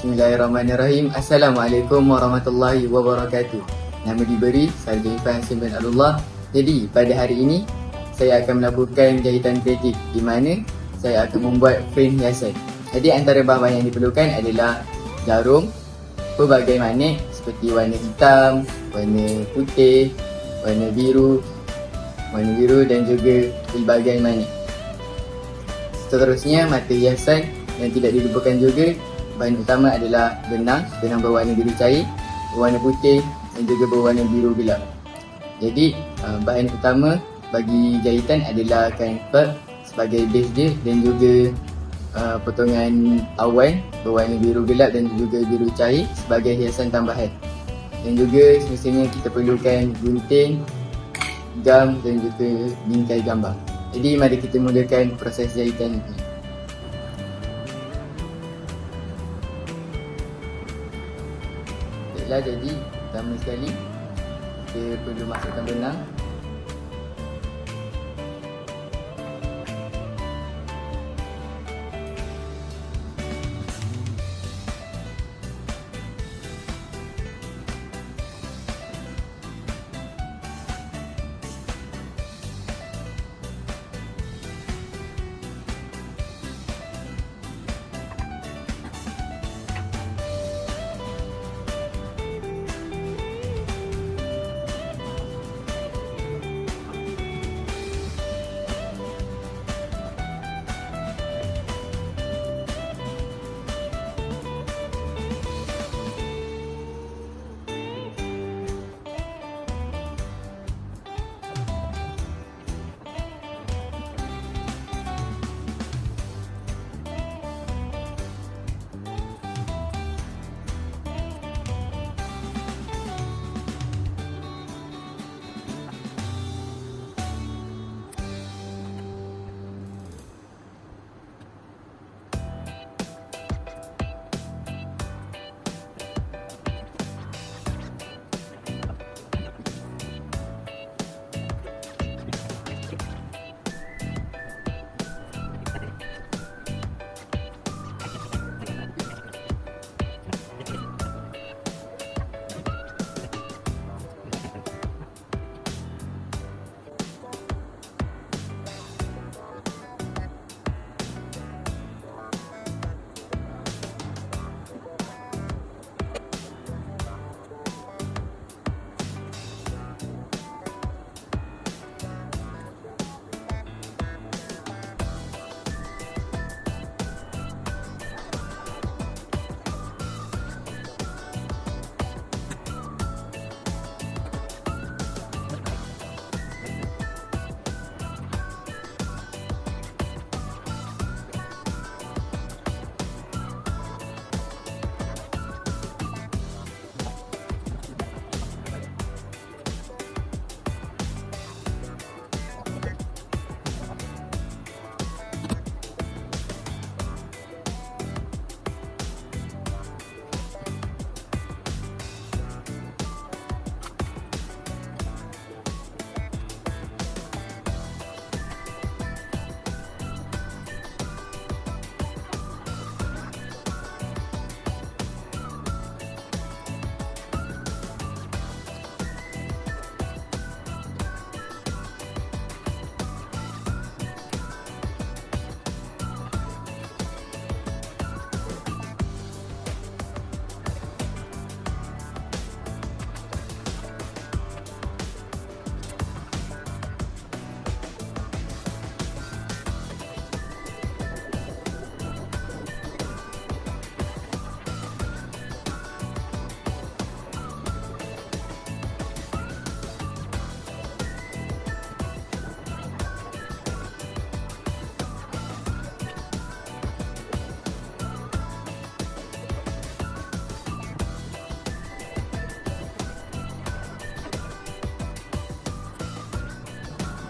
Bismillahirrahmanirrahim. Assalamualaikum warahmatullahi wabarakatuh. Nama diberi Sarjan Irfan Hassan bin Abdullah. Jadi pada hari ini saya akan melakukan jahitan kreatif di mana saya akan membuat frame hiasan. Jadi antara bahan yang diperlukan adalah jarum, pelbagai magnet seperti warna hitam, warna putih, warna biru dan juga pelbagai magnet. Seterusnya mata hiasan yang tidak dilupakan juga. Bahan utama adalah benang berwarna biru cair, berwarna putih dan juga berwarna biru gelap. Jadi bahan utama bagi jahitan adalah kain felt sebagai base dia dan juga potongan awan berwarna biru gelap dan juga biru cair sebagai hiasan tambahan. Dan juga semestinya kita perlukan gunting, gam dan juga bingkai gambar. Jadi mari kita mulakan proses jahitan ini. Baiklah, jadi pertama sekali kita perlu masukkan benang.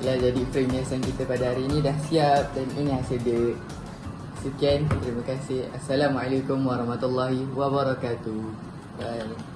Jadi frame hiasan kita pada hari ini dah siap dan ini hasil dia. Sekian, terima kasih. Assalamualaikum warahmatullahi wabarakatuh. Bye.